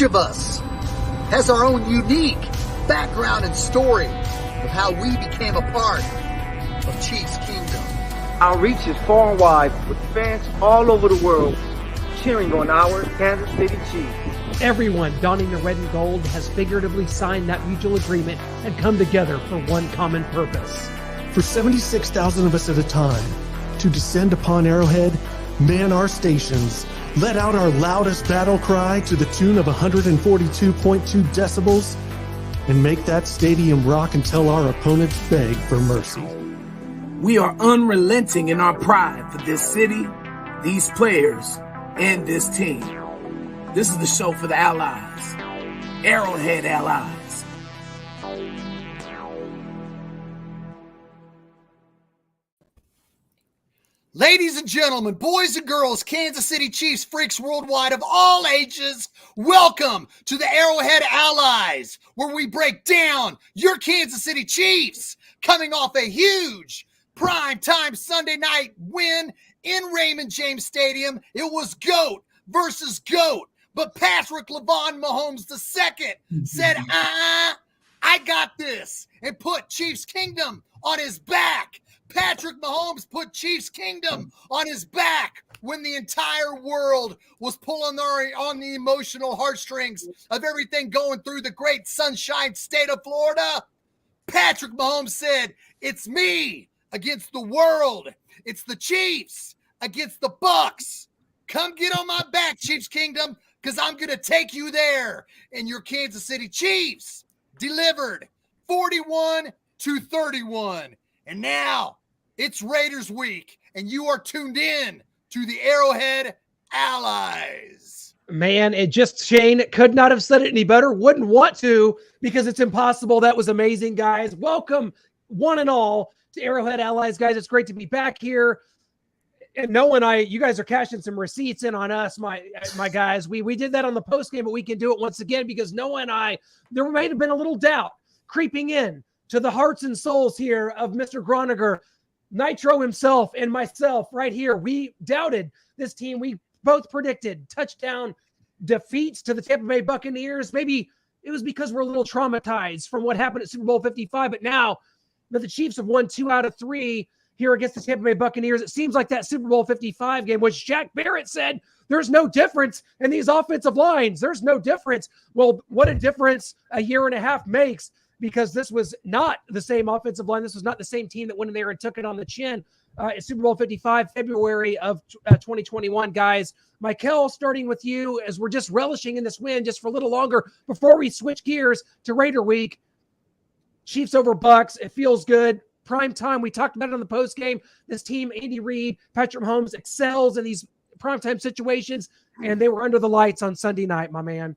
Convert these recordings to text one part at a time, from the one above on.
of us has our own unique background and story of how we became a part of Chiefs Kingdom. Our reach is far and wide, with fans all over the world cheering on our Kansas City Chiefs. Everyone donning the red and gold has figuratively signed that mutual agreement and come together for one common purpose. For 76,000 of us at a time, to descend upon Arrowhead, man our stations, let out our loudest battle cry to the tune of 142.2 decibels, and make that stadium rock until our opponents beg for mercy. We are unrelenting in our pride for this city, these players, and this team. This is the show for the allies, Arrowhead Allies. Ladies and gentlemen, boys and girls, Kansas City Chiefs freaks worldwide of all ages, welcome to the Arrowhead Allies, where we break down your Kansas City Chiefs coming off a huge prime-time Sunday night win in Raymond James Stadium. It was GOAT versus GOAT, but Patrick LaVon Mahomes II said, I got this, and put Chiefs Kingdom on his back. Patrick Mahomes put Chiefs Kingdom on his back when the entire world was pulling on the emotional heartstrings of everything going through the great sunshine state of Florida. Patrick Mahomes said, it's me against the world. It's the Chiefs against the Bucks. Come get on my back, Chiefs Kingdom, because I'm going to take you there. And your Kansas City Chiefs delivered 41-31. And now it's Raiders week, and you are tuned in to the Arrowhead Allies. Man, Shane could not have said it any better. Wouldn't want to, because it's impossible. That was amazing, guys. Welcome, one and all, to Arrowhead Allies, guys. It's great to be back here. And Noah and I, you guys are cashing some receipts in on us, my guys. We did that on the post game, but we can do it once again because Noah and I, there might have been a little doubt creeping in to the hearts and souls here of Mr. Groniger, Nitro himself, and myself right here. We doubted this team. We both predicted touchdown defeats to the Tampa Bay Buccaneers. Maybe it was because we're a little traumatized from what happened at Super Bowl 55, but now that the Chiefs have won 2 out of 3 here against the Tampa Bay Buccaneers, it seems like that Super Bowl 55 game, which Jack Barrett said there's no difference in these offensive lines. There's no difference. Well, what a difference a year and a half makes, because this was not the same offensive line. This was not the same team that went in there and took it on the chin at Super Bowl 55, February of 2021, guys. Michael, starting with you, as we're just relishing in this win just for a little longer before we switch gears to Raider week. Chiefs over Bucks. It feels good. Prime time. We talked about it on the post game. This team, Andy Reid, Patrick Mahomes, excels in these primetime situations, and they were under the lights on Sunday night, my man.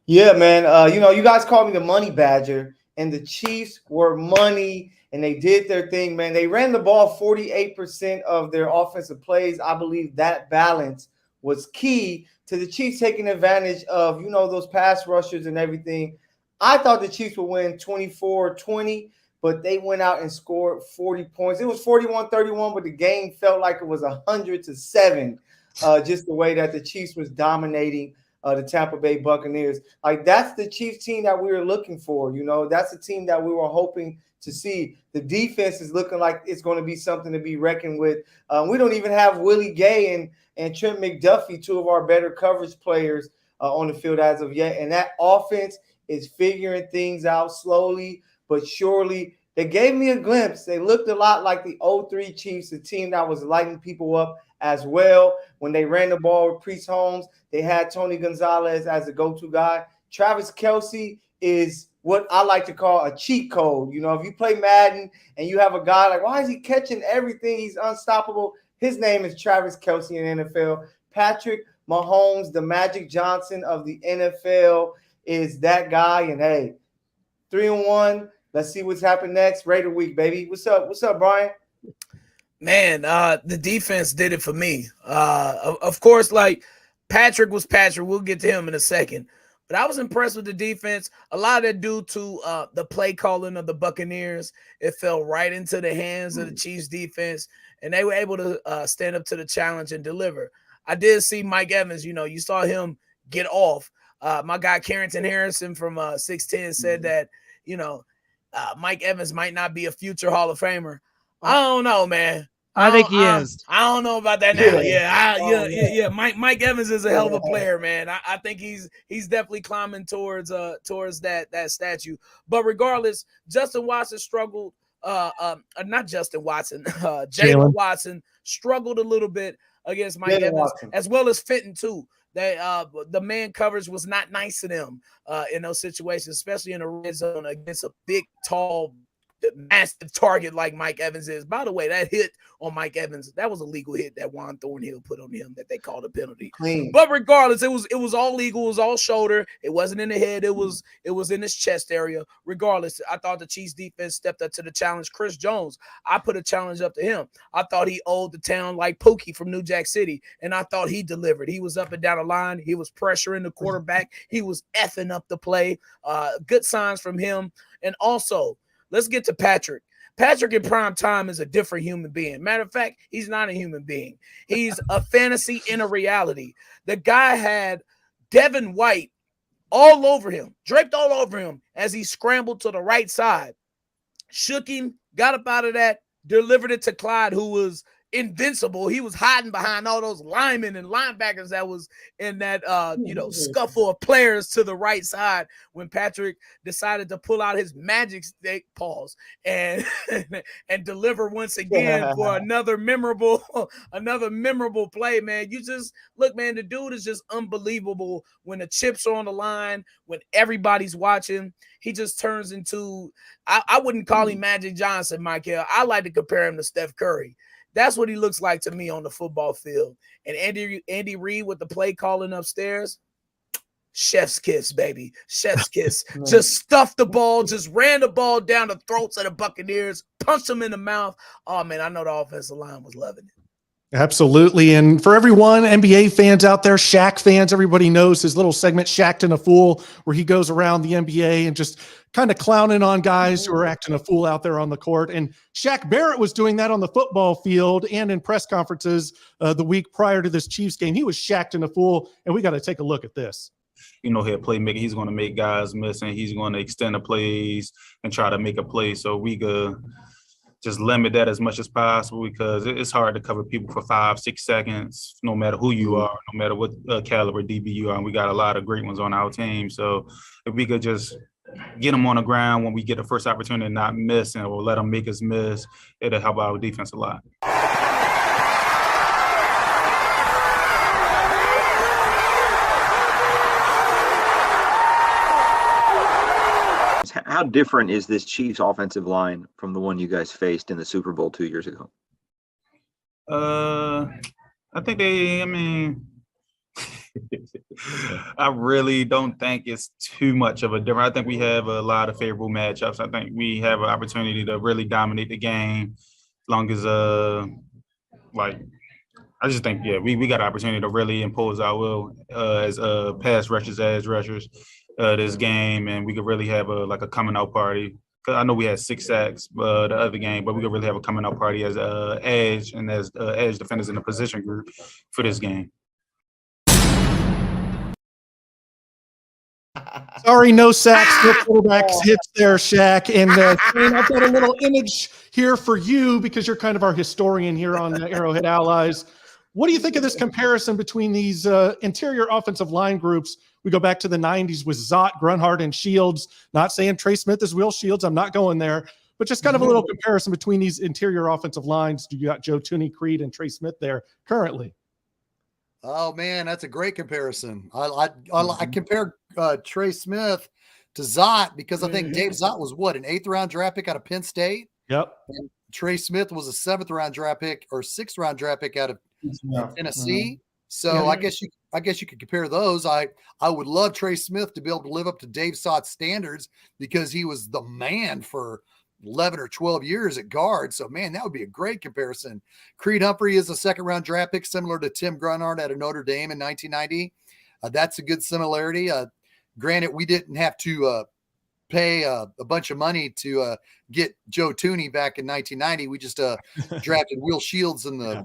Yeah, man. You guys call me the money badger, and the Chiefs were money, and they did their thing, man. They ran the ball 48% of their offensive plays. I believe that balance was key to the Chiefs taking advantage of, those pass rushers and everything. I thought the Chiefs would win 24-20, but they went out and scored 40 points. It was 41-31, but the game felt like it was 100-7, just the way that the Chiefs was dominating the Tampa Bay Buccaneers. Like, that's the Chiefs team that we were looking for. That's the team that we were hoping to see. The defense is looking like it's going to be something to be reckoned with. We don't even have Willie Gay and Trent McDuffie, 2 of our better coverage players on the field as of yet. And that offense is figuring things out slowly but surely. They gave me a glimpse. They looked a lot like the 03 Chiefs, a team that was lighting people up as well. When they ran the ball with Priest Holmes, they had Tony Gonzalez as a go-to guy. Travis Kelce is what I like to call a cheat code. If you play Madden and you have a guy like, why is he catching everything? He's unstoppable. His name is Travis Kelce in the NFL. Patrick Mahomes, the Magic Johnson of the NFL, is that guy. And hey, 3-1. Let's see what's happened next. Raider week, baby. What's up? What's up, Brian? Man, the defense did it for me. Of course, like, Patrick was Patrick. We'll get to him in a second. But I was impressed with the defense. A lot of that due to the play calling of the Buccaneers. It fell right into the hands of the Chiefs defense, and they were able to stand up to the challenge and deliver. I did see Mike Evans. You saw him get off. My guy Carrington Harrison from 610 said that, Mike Evans might not be a future Hall of Famer. I don't know, man. I think he is. I don't know about that now. Yeah. Yeah. Mike Evans is a hell of a player, man. I think he's definitely climbing towards that statue. But regardless, Justin Watson struggled. Not Justin Watson. Jalen Watson struggled a little bit against Mike Evans, Watson, as well as Fenton too. They the man coverage was not nice to them in those situations, especially in the red zone against a big, tall, massive target like Mike Evans is. By the way, that hit on Mike Evans, that was a legal hit that Juan Thornhill put on him that they called a penalty. Clean. But regardless, it was all legal, it was all shoulder. It wasn't in the head, it was in his chest area. Regardless, I thought the Chiefs defense stepped up to the challenge. Chris Jones, I put a challenge up to him. I thought he owed the town like Pookie from New Jack City, and I thought he delivered. He was up and down the line. He was pressuring the quarterback. He was effing up the play. Good signs from him. And also, let's get to Patrick. Patrick in prime time is a different human being. Matter of fact, he's not a human being. He's a fantasy in a reality. The guy had Devin White all over him, draped all over him as he scrambled to the right side. Shook him, got up out of that, delivered it to Clyde, who was invincible. He was hiding behind all those linemen and linebackers that was in that scuffle of players to the right side when Patrick decided to pull out his magic stick, pause, and deliver once again for another memorable play, man. You just look, man, the dude is just unbelievable when the chips are on the line, when everybody's watching. He just turns into, I wouldn't call him Magic Johnson, Michael. I like to compare him to Steph Curry. That's what he looks like to me on the football field. And Andy Reid with the play calling upstairs, chef's kiss, baby. Chef's kiss. Just stuffed the ball, just ran the ball down the throats of the Buccaneers, punched them in the mouth. Oh, man, I know the offensive line was loving it. Absolutely. And for everyone, NBA fans out there, Shaq fans, everybody knows his little segment, Shaqtin' a Fool, where he goes around the NBA and just kind of clowning on guys who are acting a fool out there on the court. And Shaq Barrett was doing that on the football field and in press conferences the week prior to this Chiefs game. He was Shaqtin' a Fool, and we got to take a look at this. He's a playmaker. He's going to make guys miss, and he's going to extend the plays and try to make a play. So we could just limit that as much as possible because it's hard to cover people for 5-6 seconds, no matter who you are, no matter what caliber DB you are. And we got a lot of great ones on our team. So if we could just get them on the ground when we get the first opportunity and not miss, and we'll let them make us miss, it'll help our defense a lot. How different is this Chiefs offensive line from the one you guys faced in the Super Bowl 2 years ago? I think I really don't think it's too much of a difference. I think we have a lot of favorable matchups. I think we have an opportunity to really dominate the game as long as I just think, we got an opportunity to really impose our will as pass rushers, edge rushers this game, and we could really have a coming out party. Cause I know we had 6 sacks the other game, but we could really have a coming out party as edge and as edge defenders in the position group for this game. Sorry, no sacks, no quarterbacks hits there, Shaq. And Shane, I've got a little image here for you because you're kind of our historian here on the Arrowhead Allies. What do you think of this comparison between these interior offensive line groups? We go back to the 90s with Zott, Grunhard, and Shields. Not saying Trey Smith is Will Shields. I'm not going there. But just kind of a little comparison between these interior offensive lines. You got Joe Tooney, Creed, and Trey Smith there currently. Oh, man, that's a great comparison. I compared Trey Smith to Zott because I think Dave Zott was an 8th-round draft pick out of Penn State? Yep. And Trey Smith was a 7th-round draft pick or 6th-round draft pick out of Tennessee. So I guess you could compare those. I would love Trey Smith to be able to live up to Dave Sott's standards because he was the man for 11 or 12 years at guard. So, man, that would be a great comparison. Creed Humphrey is a 2nd-round draft pick, similar to Tim Grunhard out of Notre Dame in 1990. That's a good similarity. Granted, we didn't have to pay a bunch of money to get Joe Tooney back in 1990. We just drafted Will Shields in the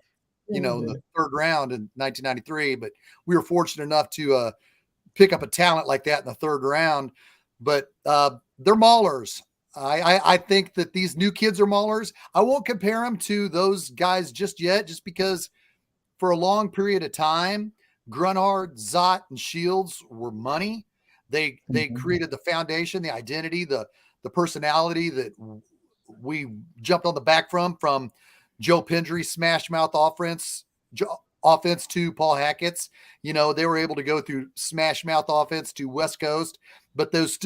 in the 3rd round in 1993, but we were fortunate enough to pick up a talent like that in the third round. But they're maulers. I think that these new kids are maulers. I won't compare them to those guys just yet, just because for a long period of time, Grunhard, Zott, and Shields were money. They created the foundation, the identity, the personality that we jumped on the back from Joe Pendry's smash mouth offense to Paul Hackett's. You know, they were able to go through smash mouth offense to West Coast, but those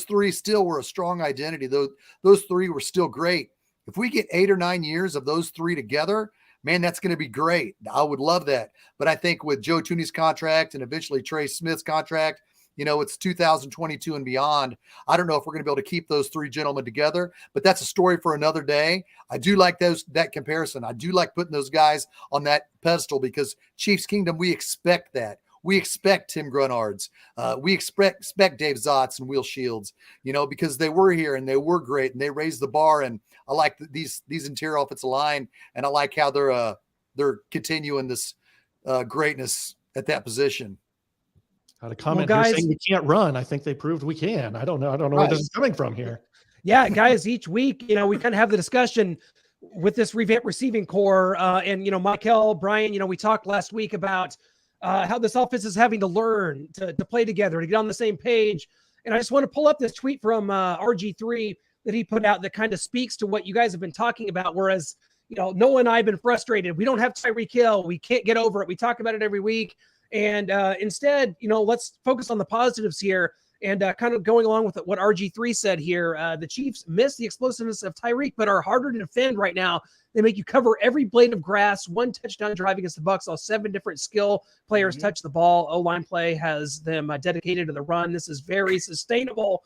three still were a strong identity. Those three were still great. If we get 8 or 9 years of those three together, man, that's going to be great. I would love that. But I think with Joe Tooney's contract and eventually Trey Smith's contract, you know, it's 2022 and beyond. I don't know if we're going to be able to keep those three gentlemen together, but that's a story for another day. I do like that comparison. I do like putting those guys on that pedestal because Chiefs Kingdom, we expect that. We expect Tim Grunhards. We expect Dave Zotts and Will Shields, you know, because they were here and they were great and they raised the bar. And I like these interior offensive line, and I like how they're continuing this greatness at that position. Had a comment Well, here guys, saying we can't run. I think they proved we can. I don't know Right. where this is coming from here. Yeah, guys, each week, you know, we kind of have the discussion with this revamped receiving core. And, you know, Michael, Brian, you know, we talked last week about how this offense is having to learn to play together, to get on the same page. And I just want to pull up this tweet from RG3 that he put out that kind of speaks to what you guys have been talking about. Whereas, you know, Noah and I have been frustrated. We don't have Tyreek Hill. We can't get over it. We talk about it every week. And instead, you know, let's focus on the positives here. And kind of going along with what RG3 said here, the Chiefs miss the explosiveness of Tyreek, but are harder to defend right now. They make you cover every blade of grass. One touchdown drive against the Bucs, all 7 different skill players touch the ball. O-line play has them dedicated to the run. This is very sustainable.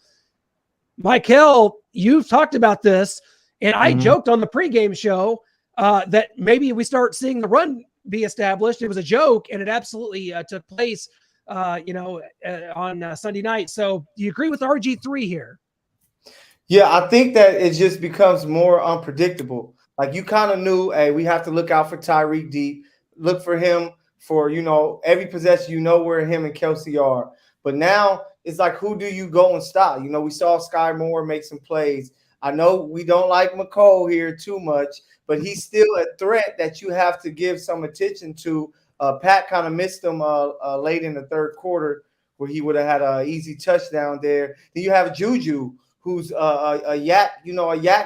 Michael, you've talked about this, and I joked on the pregame show that maybe we start seeing the run be established. It was a joke, and it absolutely took place on Sunday night. So do you agree with RG3 here? Yeah, I think that it just becomes more unpredictable. Like you kind of knew, hey, we have to look out for Tyreek deep, look for him for, you know, every possession, you know where him and Kelsey are. But now it's like, who do you go and stop? You know, we saw Sky Moore make some plays. I know we don't like McCole here too much, but he's still a threat that you have to give some attention to. Pat kind of missed him late in the third quarter where he would have had an easy touchdown there. Then you have Juju, who's a yak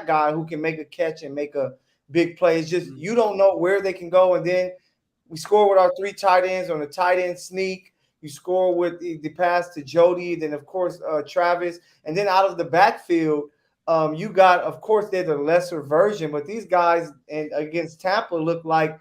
guy who can make a catch and make a big play. It's just you don't know where they can go. And then we score with our 3 tight ends on a tight end sneak. You score with the pass to Jody, then, of course, Travis. And then out of the backfield, you got, of course, they're the lesser version, but these guys and against Tampa look like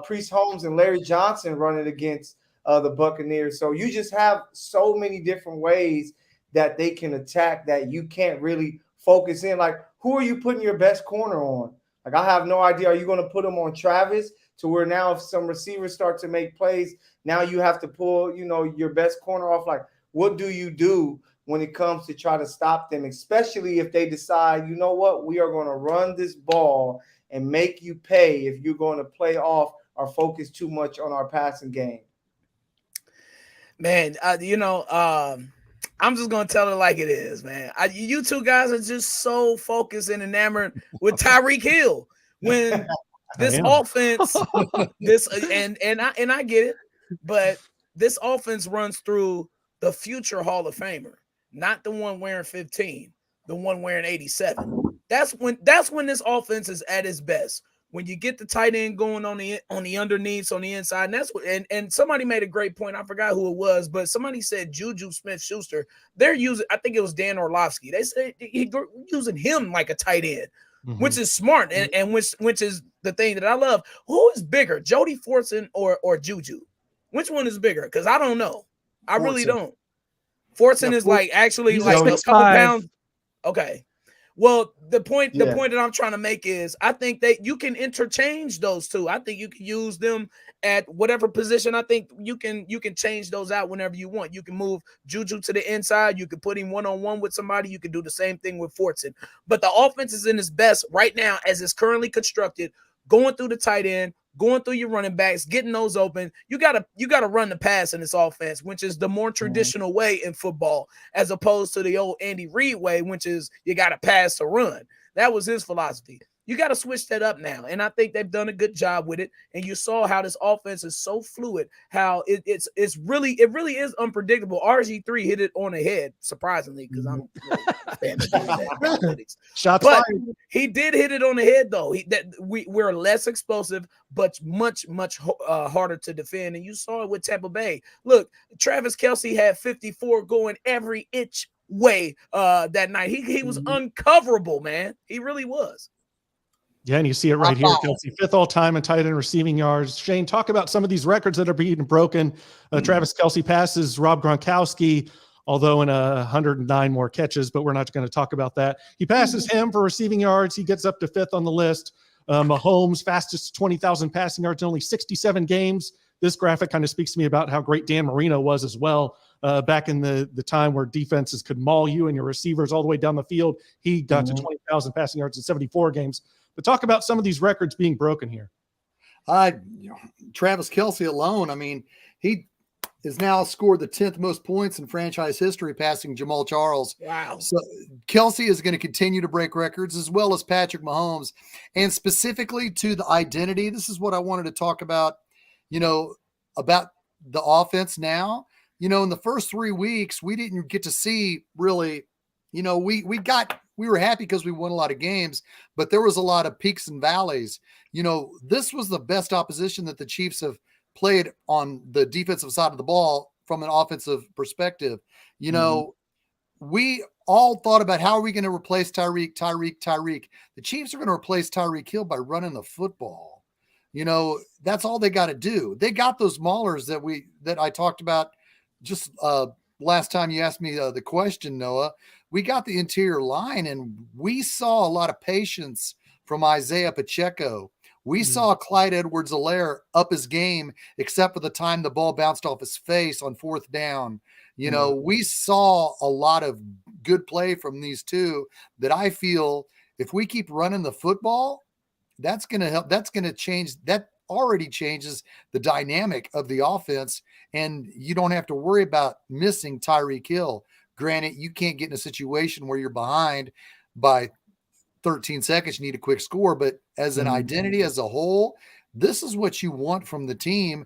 Priest Holmes and Larry Johnson running against the Buccaneers. So you just have so many different ways that they can attack that you can't really focus in. Like, who are you putting your best corner on? Like, I have no idea. Are you going to put them on Travis to where now if some receivers start to make plays, now you have to pull, you know, your best corner off? Like, what do you do when it comes to try to stop them, especially if they decide, you know what, we are going to run this ball and make you pay if you're going to play off or focus too much on our passing game? Man, I'm just going to tell it like it is, man. You two guys are just so focused and enamored with Tyreek Hill. When this offense, and I get it, but this offense runs through the future Hall of Famer, not the one wearing 15, the one wearing 87. That's when this offense is at its best. When you get the tight end going on the underneaths on the inside, and that's what. And somebody made a great point. I forgot who it was, but somebody said Juju Smith-Schuster. They're using. I think it was Dan Orlovsky. They said using him like a tight end, which is smart, and which is the thing that I love. Who is bigger, Jody Fortson or Juju? Which one is bigger? Because I don't know. I really don't. Fortson is like actually like a couple pounds. Okay. Well, the point that I'm trying to make is I think that you can interchange those two. I think you can use them at whatever position. I think you can change those out whenever you want. You can move Juju to the inside. You can put him one-on-one with somebody. You can do the same thing with Fortson. But the offense is in its best right now as it's currently constructed, going through the tight end, going through your running backs, getting those open. You gotta run the pass in this offense, which is the more traditional way in football, as opposed to the old Andy Reid way, which is you gotta pass to run. That was his philosophy. You got to switch that up now, and I think they've done a good job with it. And you saw how this offense is so fluid, how it really is unpredictable. RG3 hit it on the head, surprisingly, because I'm a fan of that. Shots but fired. he did hit it on the head, though. We're less explosive, but much harder to defend. And you saw it with Tampa Bay. Look, Travis Kelce had 54 going every inch way that night. He was uncoverable, man. He really was. Yeah, and you see it right here. Kelce, 5th all-time in tight end receiving yards. Shane, talk about some of these records that are being broken. Travis Kelce passes Rob Gronkowski, although in 109 more catches, but we're not going to talk about that. He passes him for receiving yards. He gets up to 5th on the list. Mahomes, fastest 20,000 passing yards in only 67 games. This graphic kind of speaks to me about how great Dan Marino was as well. Back in the time where defenses could maul you and your receivers all the way down the field. He got to 20,000 passing yards in 74 games. But talk about some of these records being broken here. Travis Kelce alone, I mean, he has now scored the 10th most points in franchise history, passing Jamal Charles. Wow. So Kelce is going to continue to break records, as well as Patrick Mahomes. And specifically to the identity, this is what I wanted to talk about, about the offense now. In the first 3 weeks, we didn't get to see really, we were happy because we won a lot of games, but there was a lot of peaks and valleys. This was the best opposition that the Chiefs have played on the defensive side of the ball from an offensive perspective. We all thought about how are we going to replace Tyreek. The Chiefs are going to replace Tyreek Hill by running the football. That's all they got to do. They got those maulers that I talked about just last time you asked me the question, Noah. We got the interior line, and we saw a lot of patience from Isaiah Pacheco. We saw Clyde Edwards-Helaire up his game, except for the time the ball bounced off his face on 4th down. We saw a lot of good play from these two that I feel if we keep running the football, that's going to help. That's going to change. That already changes the dynamic of the offense, and you don't have to worry about missing Tyreek Hill. Granted, you can't get in a situation where you're behind by 13 seconds. You need a quick score, but as an identity as a whole, this is what you want from the team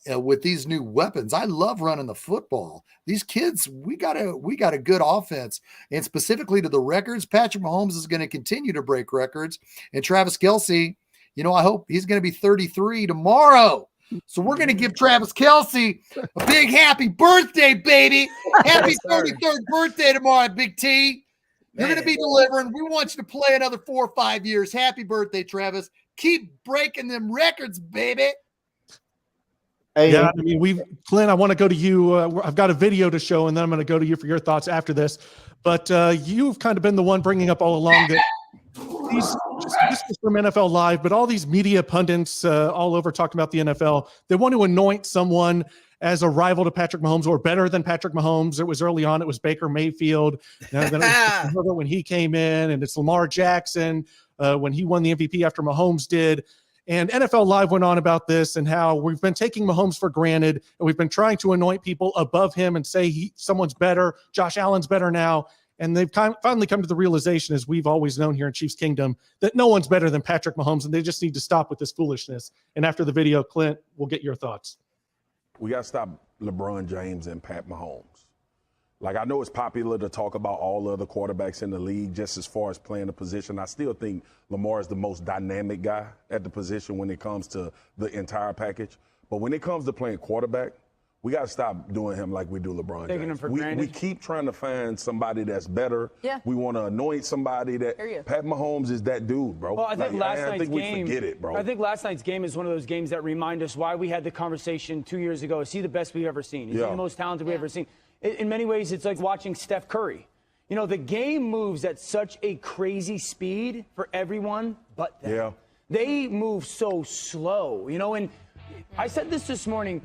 with these new weapons. I love running the football. These kids, we got a good offense, and specifically to the records, Patrick Mahomes is going to continue to break records, and Travis Kelce, I hope he's going to be 33 tomorrow. So we're going to give Travis Kelce a big happy birthday, baby. Happy 33rd birthday tomorrow, Big T. You're going to be delivering. We want you to play another 4 or 5 years. Happy birthday, Travis. Keep breaking them records, baby. Hey, yeah, I mean, Clint, I want to go to you. I've got a video to show, and then I'm going to go to you for your thoughts after this. But you've kind of been the one bringing up all along that this is from NFL Live, but all these media pundits all over talking about the NFL, they want to anoint someone as a rival to Patrick Mahomes or better than Patrick Mahomes. It was early on. It was Baker Mayfield. Then it was Herbert when he came in, and it's Lamar Jackson when he won the MVP after Mahomes did. And NFL Live went on about this and how we've been taking Mahomes for granted, and we've been trying to anoint people above him and say someone's better. Josh Allen's better now. And they've finally come to the realization, as we've always known here in Chiefs Kingdom, that no one's better than Patrick Mahomes, and they just need to stop with this foolishness. And after the video, Clint, we'll get your thoughts. We got to stop LeBron James and Pat Mahomes. Like, I know it's popular to talk about all other quarterbacks in the league just as far as playing the position. I still think Lamar is the most dynamic guy at the position when it comes to the entire package. But when it comes to playing quarterback, we got to stop doing him like we do LeBron Taking James. him for granted. We keep trying to find somebody that's better. Yeah. We want to anoint somebody that Pat Mahomes is that dude, bro. Well, I think I think we forget it, bro. I think last night's game is one of those games that remind us why we had the conversation 2 years ago. Is he the best we've ever seen? Is he the most talented we've ever seen? In many ways, it's like watching Steph Curry. The game moves at such a crazy speed for everyone but them. Yeah. They move so slow, and I said this morning.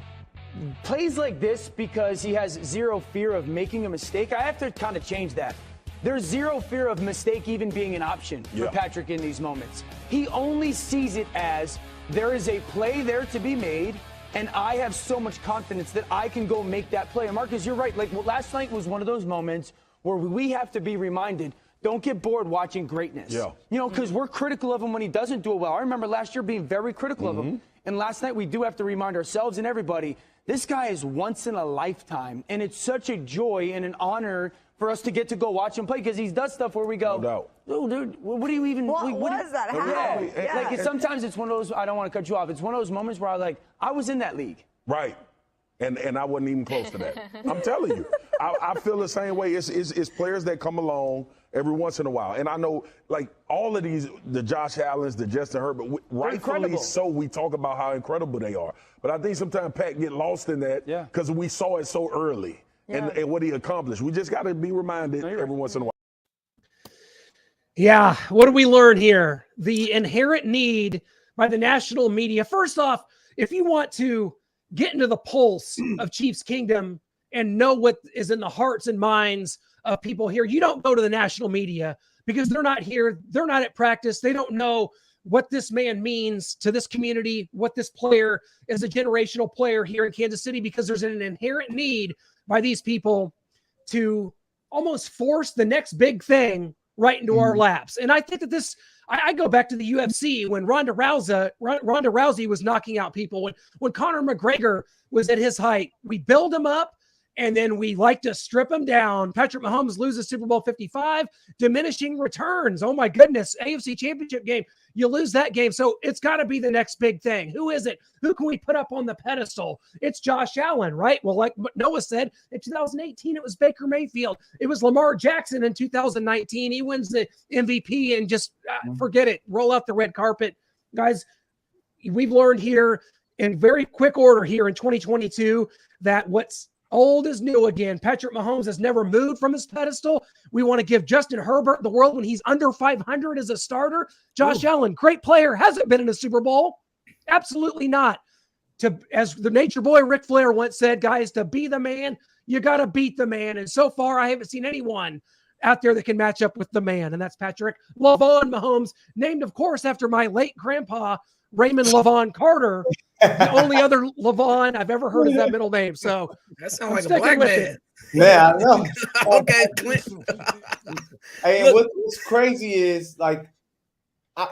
Plays like this because he has zero fear of making a mistake. I have to kind of change that. There's zero fear of mistake even being an option for Patrick in these moments. He only sees it as there is a play there to be made, and I have so much confidence that I can go make that play. And Marcus, you're right. Like, well, last night was one of those moments where we have to be reminded, don't get bored watching greatness. You know, because we're critical of him when he doesn't do it well. I remember last year being very critical of him. And last night we do have to remind ourselves and everybody, this guy is once in a lifetime. And it's such a joy and an honor for us to get to go watch him play, because he does stuff where we go, oh, dude, what do you even... What was that? How? Yeah. Like, sometimes it's one of those, I don't want to cut you off, it's one of those moments where I was in that league. Right. And I wasn't even close to that. I'm telling you. I feel the same way. It's players that come along every once in a while. And I know, like, all of these, the Josh Allens, the Justin Herbert, rightfully so, we talk about how incredible they are. But I think sometimes Pat get lost in that because we saw it so early and what he accomplished. We just got to be reminded every once in a while. Yeah. What do we learn here? The inherent need by the national media. First off, if you want to get into the pulse of Chiefs Kingdom and know what is in the hearts and minds of people here, you don't go to the national media, because they're not here. They're not at practice. They don't know what this man means to this community, what this player is, a generational player here in Kansas City, because there's an inherent need by these people to almost force the next big thing right into our laps. And I think that this, I go back to the UFC when Ronda Rousey was knocking out people, when Conor McGregor was at his height. We build him up, and then we like to strip him down. Patrick Mahomes loses Super Bowl 55, diminishing returns. Oh my goodness, AFC Championship game, you lose that game. So it's got to be the next big thing. Who is it? Who can we put up on the pedestal? It's Josh Allen, right? Well, like Noah said, in 2018, it was Baker Mayfield. It was Lamar Jackson in 2019. He wins the MVP and just forget it. Roll out the red carpet. Guys, we've learned here in very quick order here in 2022 that what's old is new again. Patrick Mahomes has never moved from his pedestal. We want to give Justin Herbert the world when he's under 500 as a starter. Josh Allen, great player, hasn't been in a Super Bowl. Absolutely not. As the nature boy Ric Flair once said, guys, to be the man, you got to beat the man. And so far, I haven't seen anyone out there that can match up with the man. And that's Patrick LaVon Mahomes, named, of course, after my late grandpa, Raymond LaVon Carter. The only other LaVon I've ever heard is that middle name. So that sounds like a black man. Yeah, I know. Okay, Clint. Hey, and what's crazy is, like,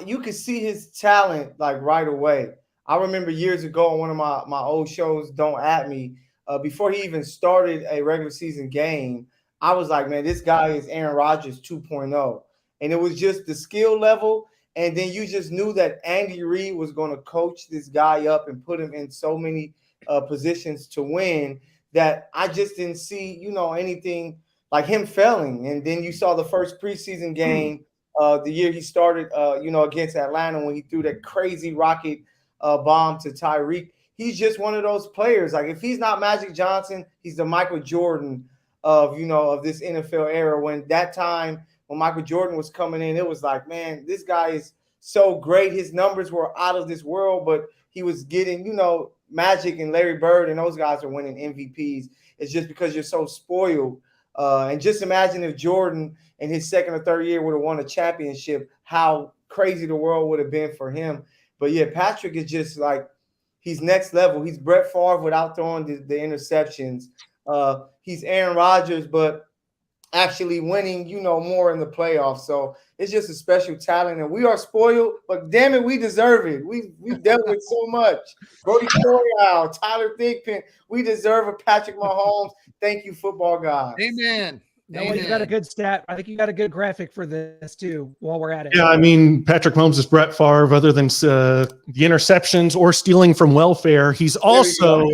you can see his talent like right away. I remember years ago on one of my old shows, Don't At Me, before he even started a regular season game, I was like, man, this guy is Aaron Rodgers 2.0. And it was just the skill level. And then you just knew that Andy Reid was going to coach this guy up and put him in so many positions to win that I just didn't see, anything like him failing. And then you saw the first preseason game the year he started, against Atlanta, when he threw that crazy rocket bomb to Tyreek. He's just one of those players. Like, if he's not Magic Johnson, he's the Michael Jordan of this NFL era. When Michael Jordan was coming in, it was like, man, this guy is so great. His numbers were out of this world, but he was getting, Magic and Larry Bird and those guys are winning MVPs. It's just because you're so spoiled. And just imagine if Jordan in his second or third year would have won a championship, how crazy the world would have been for him. But yeah, Patrick is just like, he's next level. He's Brett Favre without throwing the interceptions. He's Aaron Rodgers, but actually winning, more in the playoffs. So it's just a special talent, and we are spoiled, but damn it, we deserve it. We've dealt with so much. Brody Corial, Tyler Thigpen, we deserve a Patrick Mahomes. Thank you, football guys. Amen. No, you got a good stat. I think you got a good graphic for this too while we're at it. Yeah, I mean, Patrick Mahomes is Brett Favre, other than the interceptions or stealing from welfare. He's also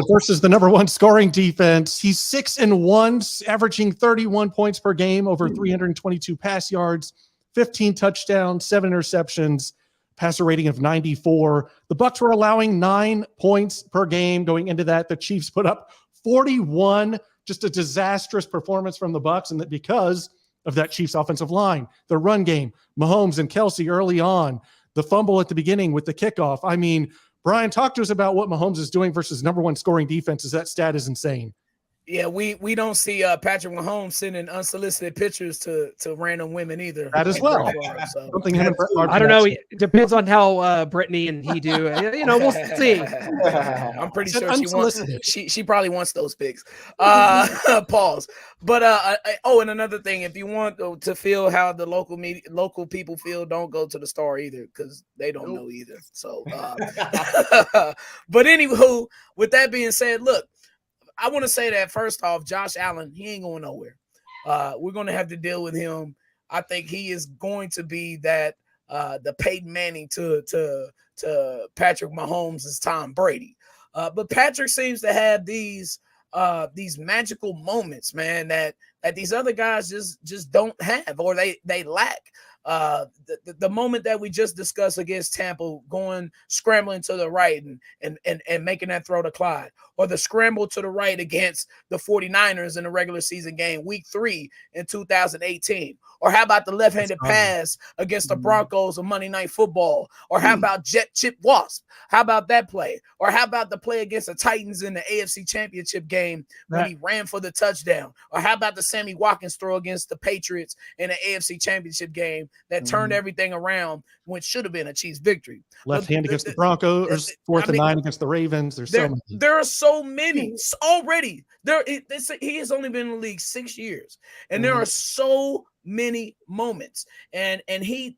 versus the number one scoring defense. He's 6-1, averaging 31 points per game, over 322 pass yards, 15 touchdowns, 7 interceptions, passer rating of 94. The Bucs were allowing 9 points per game going into that. The Chiefs put up 41. Just a disastrous performance from the Bucs, and that because of that Chiefs offensive line, the run game, Mahomes and Kelsey early on, the fumble at the beginning with the kickoff. I mean, Brian, talk to us about what Mahomes is doing versus number one scoring defenses. That stat is insane. Yeah, we don't see Patrick Mahomes sending unsolicited pictures to random women either. That as well. So. Something him and Brett Favre I don't know. It depends on how Brittany and he do. We'll see. I'm pretty sure she probably wants those pics. Pause. But and another thing, if you want to feel how the local people feel, don't go to the Star either, because they don't know either. So, but anywho, with that being said, look, I want to say that first off, Josh Allen, he ain't going nowhere. We're going to have to deal with him. I think he is going to be that the Peyton Manning to Patrick Mahomes is Tom Brady. But Patrick seems to have these magical moments, man, that these other guys just don't have, or they lack. The moment that we just discussed against Tampa, scrambling to the right and making that throw to Clyde, or the scramble to the right against the 49ers in the regular season game, week 3 in 2018. Or how about the left-handed pass against the Broncos on Monday Night Football? Or how about jet chip wasp? How about that play? Or how about the play against the Titans in the AFC Championship game when he ran for the touchdown? Or how about the Sammy Watkins throw against the Patriots in the AFC Championship game that turned everything around when it should have been a Chiefs victory? Left hand against the Broncos, 4th and 9 against the Ravens. There are so many already. He has only been in the league 6 years, and there are so many moments, and he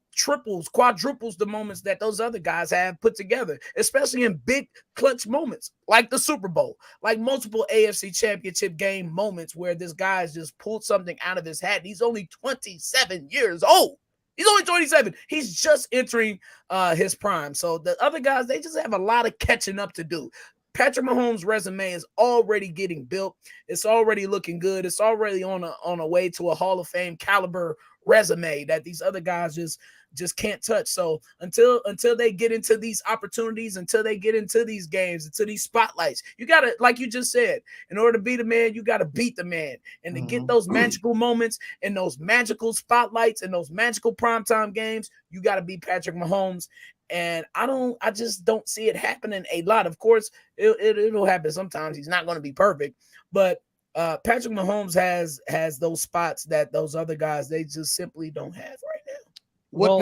quadruples the moments that those other guys have put together, especially in big clutch moments like the Super Bowl, like multiple AFC Championship game moments where this guy's just pulled something out of his hat. He's only 27 years old. He's only 27. He's just entering his prime. So the other guys, they just have a lot of catching up to do. Patrick Mahomes' resume is already getting built. It's already looking good. It's already on a way to a Hall of Fame caliber resume that these other guys just can't touch. So until they get into these opportunities, until they get into these games, into these spotlights, you got to, like you just said, in order to be the man, you got to beat the man. And to get those magical moments and those magical spotlights and those magical primetime games, you got to beat Patrick Mahomes. And I just don't see it happening a lot. Of course, it'll happen sometimes. He's not going to be perfect, but Patrick Mahomes has those spots that those other guys, they just simply don't have right now. What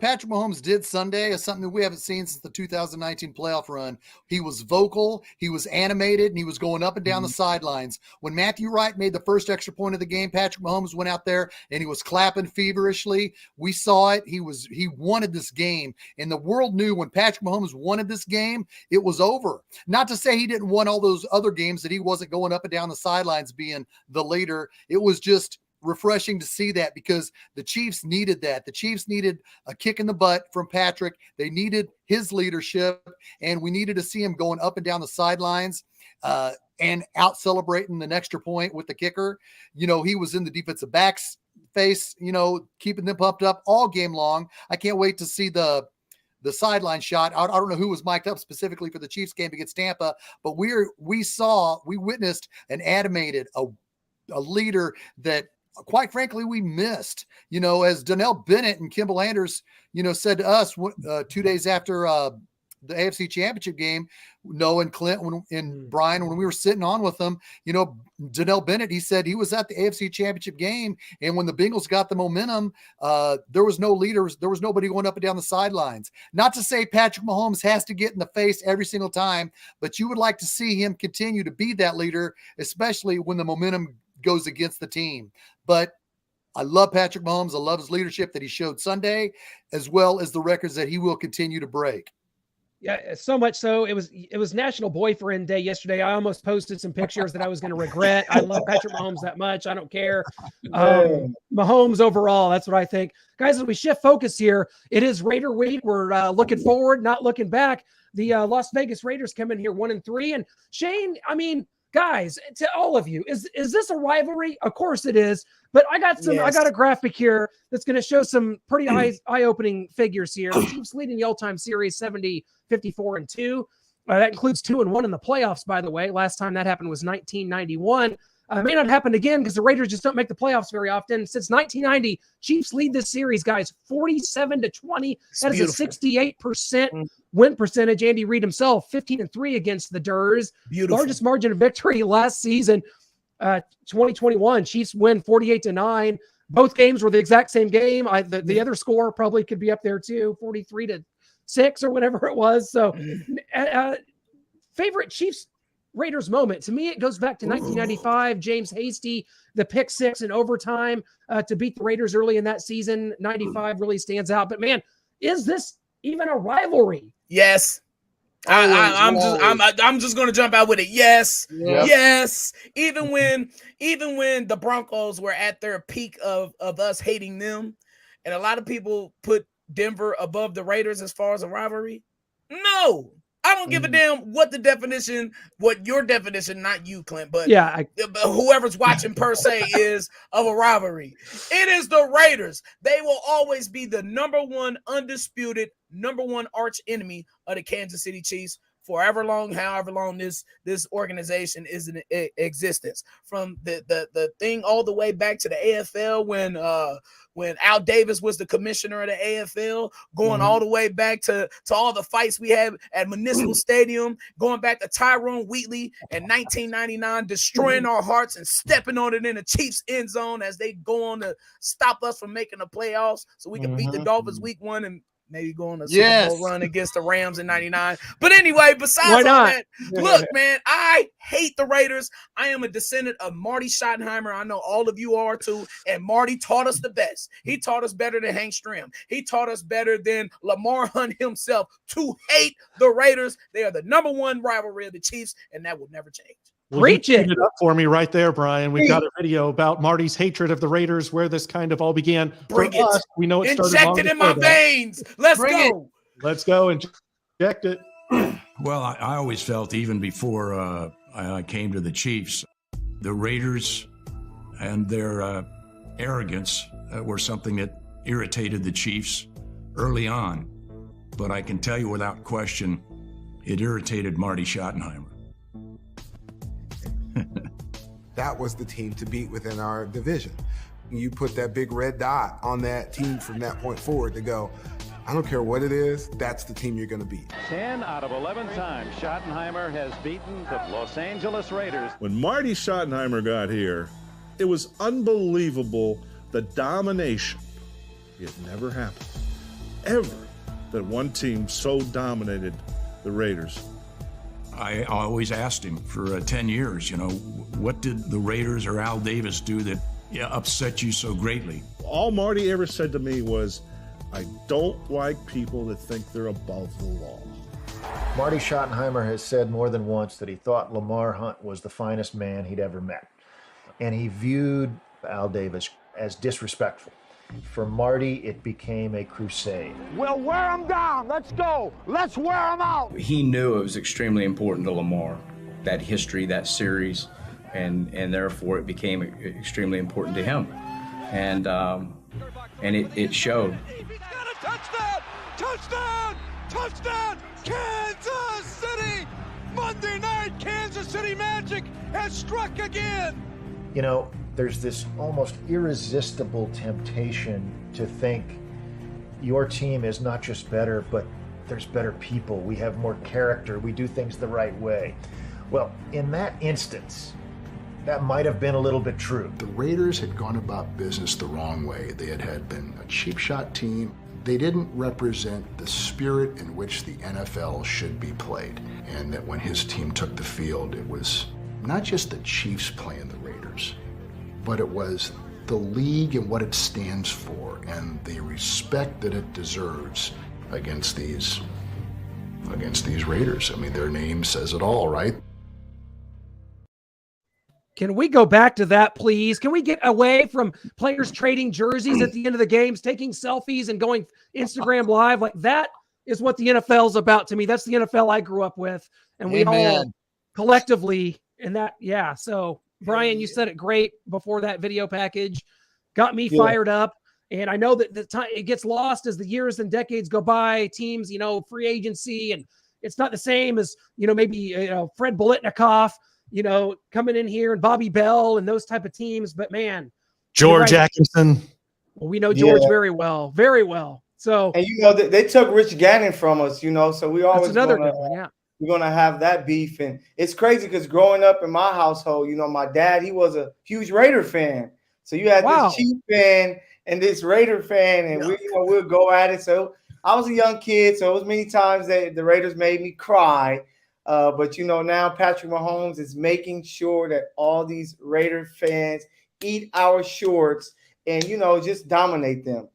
Patrick Mahomes did Sunday is something that we haven't seen since the 2019 playoff run. He was vocal, he was animated, and he was going up and down the sidelines. When Matthew Wright made the first extra point of the game, Patrick Mahomes went out there and he was clapping feverishly. We saw it. He wanted this game, and the world knew when Patrick Mahomes wanted this game, it was over. Not to say he didn't want all those other games that he wasn't going up and down the sidelines being the leader. It was just refreshing to see that, because the Chiefs needed that. The Chiefs needed a kick in the butt from Patrick. They needed his leadership, and we needed to see him going up and down the sidelines and out celebrating an extra point with the kicker. He was in the defensive backs face, keeping them pumped up all game long. I can't wait to see the sideline shot. I don't know who was mic'd up specifically for the Chiefs game against Tampa, but we witnessed an animated, a leader that, quite frankly, we missed, as Donnell Bennett and Kimball Anders, said to us 2 days after the AFC Championship game, Noah and Clint and Brian, when we were sitting on with them, Donnell Bennett, he said he was at the AFC Championship game, and when the Bengals got the momentum, there was no leaders. There was nobody going up and down the sidelines. Not to say Patrick Mahomes has to get in the face every single time, but you would like to see him continue to be that leader, especially when the momentum goes against the team. But I love Patrick Mahomes. I love his leadership that he showed Sunday, as well as the records that he will continue to break. Yeah, so much so. It was National Boyfriend Day yesterday. I almost posted some pictures that I was going to regret. I love Patrick Mahomes that much. I don't care. Mahomes overall, that's what I think. Guys, as we shift focus here, it is Raider week. We're looking forward, not looking back. The Las Vegas Raiders come in here 1-3. And Shane, guys, to all of you, is this a rivalry? Of course it is. But I got a graphic here that's going to show some pretty eye-opening figures here. The Chiefs leading the all-time series 70, 54-2. That includes 2-1 in the playoffs, by the way. Last time that happened was 1991. May not happen again because the Raiders just don't make the playoffs very often. Since 1990, Chiefs lead this series, guys, 47-20. That is a 68% win percentage. Andy Reid himself, 15-3 against the Durs. Beautiful. Largest margin of victory last season, 2021. Chiefs win 48-9. Both games were the exact same game. The other score probably could be up there too, 43-6 or whatever it was. So, favorite Chiefs Raiders moment. To me, it goes back to 1995. James Hasty, the pick six in overtime to beat the Raiders early in that season. 95 really stands out. But man, is this even a rivalry? Yes. I'm just gonna jump out with it. Yes. Yep. Yes. Even when the Broncos were at their peak of us hating them, and a lot of people put Denver above the Raiders as far as a rivalry. No. I don't give a damn what your definition, not you, Clint, but whoever's watching per se is of a rivalry. It is the Raiders. They will always be the number one undisputed, number one arch enemy of the Kansas City Chiefs forever long, however long this organization is in existence. From the thing all the way back to the AFL when Al Davis was the commissioner of the AFL, going all the way back to all the fights we had at Municipal Stadium, going back to Tyrone Wheatley in 1999, destroying our hearts and stepping on it in the Chiefs end zone as they go on to stop us from making the playoffs so we can beat the Dolphins week 1 and maybe go on a Super Bowl run against the Rams in 99. But anyway, besides all that, look, man, I hate the Raiders. I am a descendant of Marty Schottenheimer. I know all of you are too. And Marty taught us the best. He taught us better than Hank Stram. He taught us better than Lamar Hunt himself to hate the Raiders. They are the number one rivalry of the Chiefs, and that will never change. Well, Preach it up for me right there, Brian. We've got a video about Marty's hatred of the Raiders, where this kind of all began. Bring it. Us, we know it started. Inject it in my veins. Let's go. Let's go and inject it. Well, I always felt, even before I came to the Chiefs, the Raiders and their arrogance were something that irritated the Chiefs early on. But I can tell you without question, it irritated Marty Schottenheimer. That was the team to beat within our division. You put that big red dot on that team from that point forward to go, I don't care what it is, that's the team you're going to beat. 10 out of 11 times Schottenheimer has beaten the Los Angeles Raiders. When Marty Schottenheimer got here, it was unbelievable, the domination. It never happened, ever, that one team so dominated the Raiders. I always asked him for 10 years, what did the Raiders or Al Davis do that upset you so greatly? All Marty ever said to me was, I don't like people that think they're above the law. Marty Schottenheimer has said more than once that he thought Lamar Hunt was the finest man he'd ever met. And he viewed Al Davis as disrespectful. For Marty, it became a crusade. We'll wear him down. Let's go. Let's wear him out. He knew it was extremely important to Lamar, that history, that series, and therefore it became extremely important to him. And it showed. He's got a touchdown! Touchdown! Touchdown! Kansas City! Monday night, Kansas City Magic has struck again! There's this almost irresistible temptation to think your team is not just better, but there's better people. We have more character. We do things the right way. Well, in that instance, that might have been a little bit true. The Raiders had gone about business the wrong way. They had been a cheap shot team. They didn't represent the spirit in which the NFL should be played. And that when his team took the field, it was not just the Chiefs playing the Raiders, but it was the league and what it stands for and the respect that it deserves against these Raiders. I mean, their name says it all, right? Can we go back to that, please? Can we get away from players trading jerseys at the end of the games, taking selfies and going Instagram live? Like, that is what the NFL is about to me. That's the NFL I grew up with. And we all collectively in that. Yeah. So Brian, you said it great before that video package. Got me fired up. And I know that the time it gets lost as the years and decades go by, teams, free agency, and it's not the same as, maybe, Fred Biletnikoff, coming in here, and Bobby Bell and those type of teams. But man, George right. Atkinson. Well, we know George very well, very well. So, and they took Rich Gannon from us, so we always that's another good one. Yeah, we're gonna have that beef, and it's crazy because growing up in my household, my dad, he was a huge Raider fan. So you had this Chief fan and this Raider fan, and we'll go at it. So I was a young kid, so it was many times that the Raiders made me cry. But now Patrick Mahomes is making sure that all these Raider fans eat our shorts and just dominate them.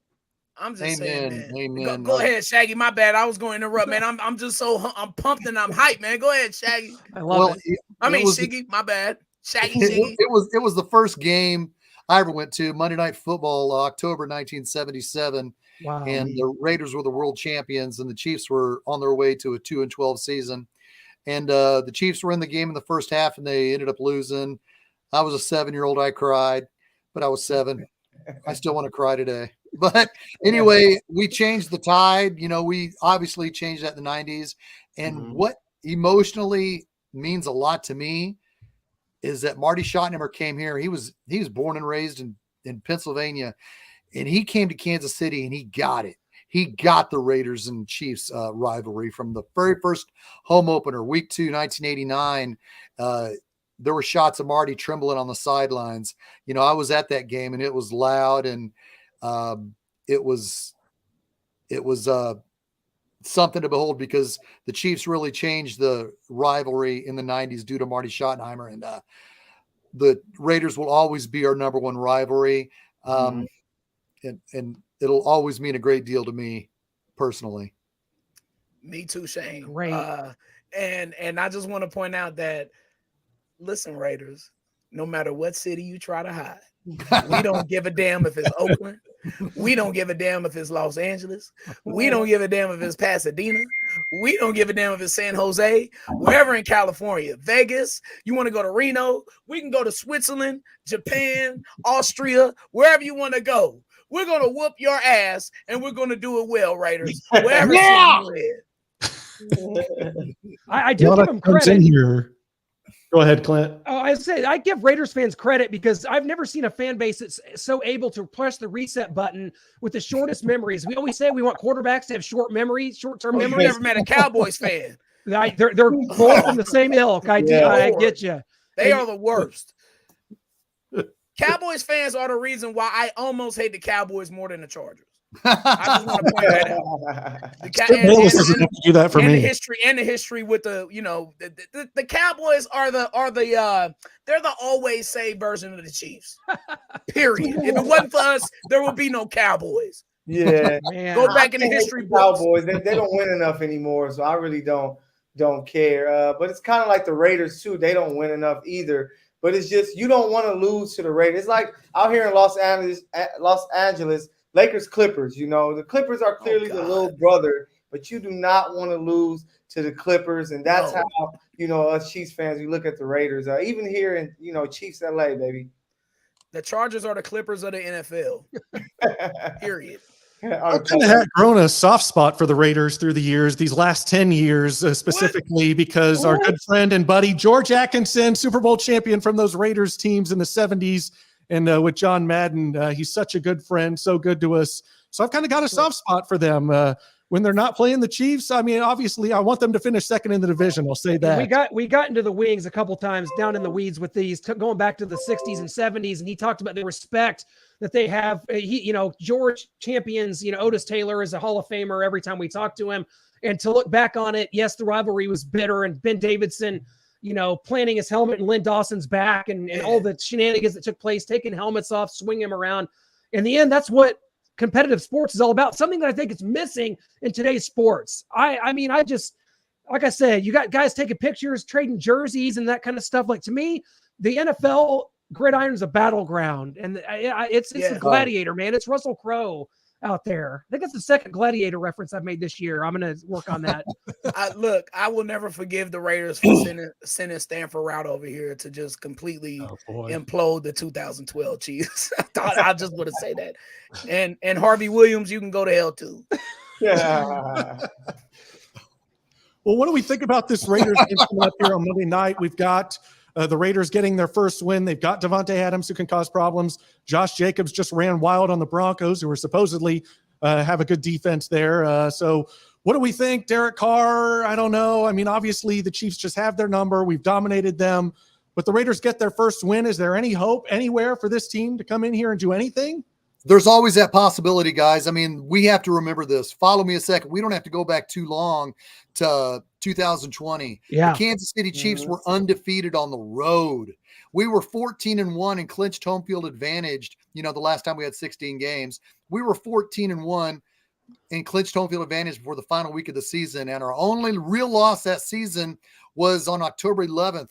I'm just saying, man. Go ahead, Shaggy. My bad. I was going to interrupt, man. I'm just I'm pumped and I'm hyped, man. Go ahead, Shaggy. I love it. Shiggy. My bad. Shaggy. Shiggy. It was the first game I ever went to, Monday Night Football, October 1977. Wow. And the Raiders were the world champions, and the Chiefs were on their way to a 2-12 season. And the Chiefs were in the game in the first half, and they ended up losing. I was a 7-year-old. I cried, but I was 7. I still want to cry today. But anyway, we changed the tide. We obviously changed that in the 90s. And what emotionally means a lot to me is that Marty Schottenheimer came here. He was born and raised in Pennsylvania, and he came to Kansas City, and he got it. He got the Raiders and Chiefs rivalry from the very first home opener, week 2, 1989. There were shots of Marty trembling on the sidelines. I was at that game, and it was loud, and it was something to behold, because the Chiefs really changed the rivalry in the 90s due to Marty Schottenheimer, and the Raiders will always be our number one rivalry. And it'll always mean a great deal to me personally. Me too, Shane. Great. And I just want to point out that, listen, Raiders, no matter what city you try to hide, we don't give a damn if it's Oakland. We don't give a damn if it's Los Angeles. We don't give a damn if it's Pasadena. We don't give a damn if it's San Jose. Wherever in California, Vegas, you want to go to Reno, we can go to Switzerland, Japan, Austria, wherever you want to go. We're going to whoop your ass, and we're going to do it well, Raiders. Wherever I do give them credit. In here. Go ahead, Clint. Oh, I say I give Raiders fans credit because I've never seen a fan base that's so able to press the reset button with the shortest memories. We always say we want quarterbacks to have short-term memory. I've never met a Cowboys fan. They're both in the same ilk. I get you. They are the worst. Cowboys fans are the reason why I almost hate the Cowboys more than the Chargers. I just want to point that out. Do that for me. The history with the Cowboys are they're the always say version of the Chiefs. Period. If it wasn't for us, there would be no Cowboys. Yeah, go back in the history books. Cowboys, they don't win enough anymore, so I really don't care. But it's kind of like the Raiders too; they don't win enough either. But it's just you don't want to lose to the Raiders. It's like out here in Los Angeles. Lakers Clippers, the Clippers are clearly the little brother, but you do not want to lose to the Clippers. And that's how, us Chiefs fans, we look at the Raiders. Even here in, Chiefs LA, baby. The Chargers are the Clippers of the NFL. Period. I kind of had grown a soft spot for the Raiders through the years, these last 10 years specifically, because our good friend and buddy, George Atkinson, Super Bowl champion from those Raiders teams in the 70s. And with John Madden, he's such a good friend, so good to us. So I've kind of got a soft spot for them. When they're not playing the Chiefs, I mean, obviously, I want them to finish second in the division. I'll say that. We got into the wings a couple times down in the weeds with these, going back to the 60s and 70s, and he talked about the respect that they have. George champions, Otis Taylor is a Hall of Famer every time we talk to him. And to look back on it, yes, the rivalry was bitter, and Ben Davidson – planting his helmet in Lynn Dawson's back and all the shenanigans that took place, taking helmets off, swinging them around. In the end, that's what competitive sports is all about. Something that I think is missing in today's sports. I mean, like I said, you got guys taking pictures, trading jerseys and that kind of stuff. Like, to me, the NFL gridiron is a battleground, and it's a gladiator, man. It's Russell Crowe out there. I think that's the second gladiator reference I've made this year. I'm going to work on that. I will never forgive the Raiders for sending Stanford Route over here to just completely implode the 2012 Chiefs. I just want to say that. And Harvey Williams, you can go to hell too. Yeah. Well, what do we think about this Raiders game coming up here on Monday night? We've got The Raiders getting their first win. They've got Devontae Adams, who can cause problems. Josh Jacobs just ran wild on the Broncos, who were supposedly have a good defense there. So what do we think? Derek Carr, I don't know. I mean, obviously the Chiefs just have their number. We've dominated them. But the Raiders get their first win. Is there any hope anywhere for this team to come in here and do anything? There's always that possibility, guys. I mean, we have to remember this. Follow me a second. We don't have to go back too long to 2020. Yeah. The Kansas City Chiefs were undefeated on the road. We were 14-1 and clinched home field advantage. You know, the last time we had 16 games, we were 14-1 and clinched home field advantage before the final week of the season. And our only real loss that season was on October 11th,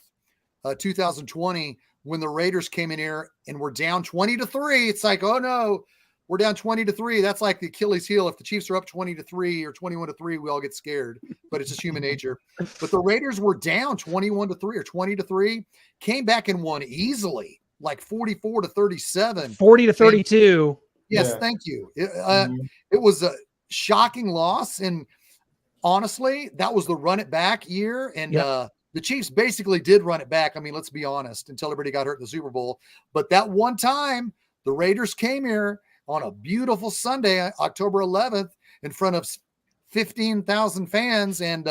2020, when the Raiders came in here and were down 20-3. It's like, oh no, we're down 20-3. That's like the Achilles heel. If the Chiefs are up 20-3 or 21-3, we all get scared, but it's just human nature. But the Raiders were down 21-3 or 20-3, came back and won easily, like 44-37. 40-32. Yes, Yeah. thank you. It was a shocking loss. And honestly, that was the run it back year. And the Chiefs basically did run it back. I mean, let's be honest, until everybody got hurt in the Super Bowl. But that one time, the Raiders came here on a beautiful Sunday, October 11th, in front of 15,000 fans. And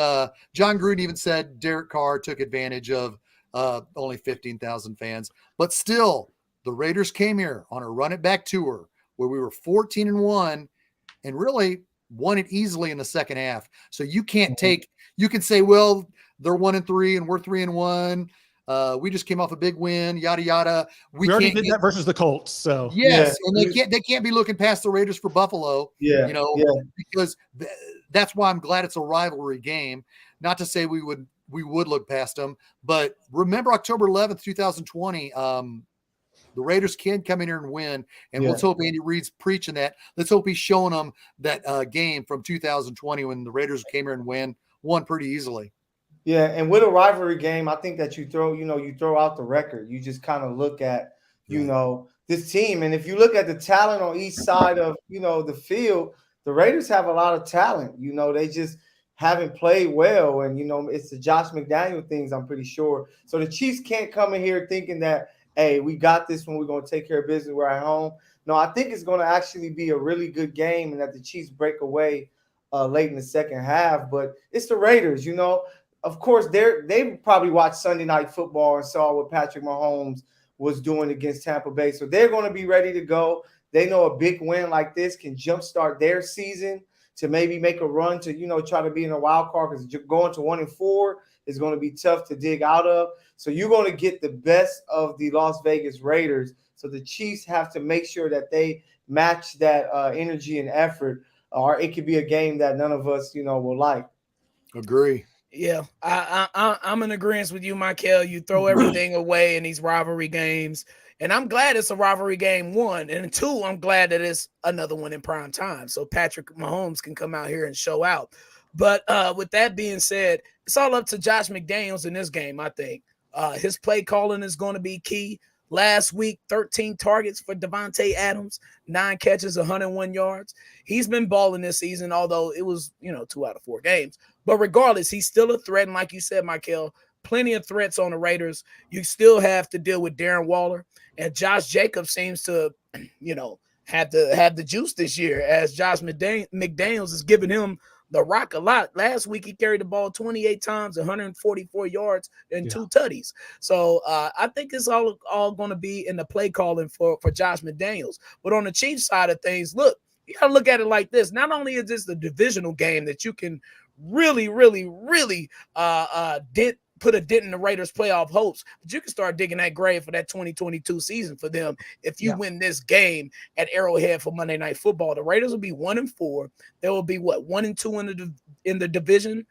John Gruden even said Derek Carr took advantage of only 15,000 fans. But still, the Raiders came here on a run it back tour where we were 14-1 and really won it easily in the second half. So you can't you can say, well, they're 1-3 and we're 3-1. We just came off a big win, yada yada. We already did that versus the Colts. So yes, and they can't be looking past the Raiders for Buffalo. Because that's why I'm glad it's a rivalry game. Not to say we would look past them, but remember October 11th, 2020. The Raiders can come in here and win, and let's hope Andy Reid's preaching that. Let's hope he's showing them that game from 2020 when the Raiders came here and won pretty easily. Yeah, and with a rivalry game, I think that you throw out the record. You just kind of look at, this team. And if you look at the talent on each side of, the field, the Raiders have a lot of talent. They just haven't played well. And, it's the Josh McDaniel things, I'm pretty sure. So the Chiefs can't come in here thinking that, hey, we got this when we're going to take care of business. We're at home. No, I think it's going to actually be a really good game and that the Chiefs break away late in the second half. But it's the Raiders, Of course, they probably watched Sunday Night Football and saw what Patrick Mahomes was doing against Tampa Bay. So they're going to be ready to go. They know a big win like this can jumpstart their season to maybe make a run to, try to be in a wild card, because going to 1-4 is going to be tough to dig out of. So you're going to get the best of the Las Vegas Raiders. So the Chiefs have to make sure that they match that energy and effort, or it could be a game that none of us, will like. Agree. Yeah, I'm in agreement with you, Michael. You throw everything away in these rivalry games. And I'm glad it's a rivalry game, one. And two, I'm glad that it's another one in prime time, so Patrick Mahomes can come out here and show out. But with that being said, it's all up to Josh McDaniels in this game, I think. His play calling is going to be key. Last week, 13 targets for Devontae Adams, 9 catches, 101 yards. He's been balling this season, although it was, 2 out of 4 games. But regardless, he's still a threat. And like you said, Michael, plenty of threats on the Raiders. You still have to deal with Darren Waller. And Josh Jacobs seems to, have the juice this year, as Josh McDaniels is giving him the rock a lot. Last week, he carried the ball 28 times, 144 yards, and 2 tutties. So I think it's all going to be in the play calling for Josh McDaniels. But on the Chiefs side of things, look, you got to look at it like this. Not only is this the divisional game that you can really, really, really put a dent in the Raiders' playoff hopes, but you can start digging that grave for that 2022 season for them if you win this game at Arrowhead for Monday Night Football. The Raiders will be 1-4. They will be 1-2 in the division.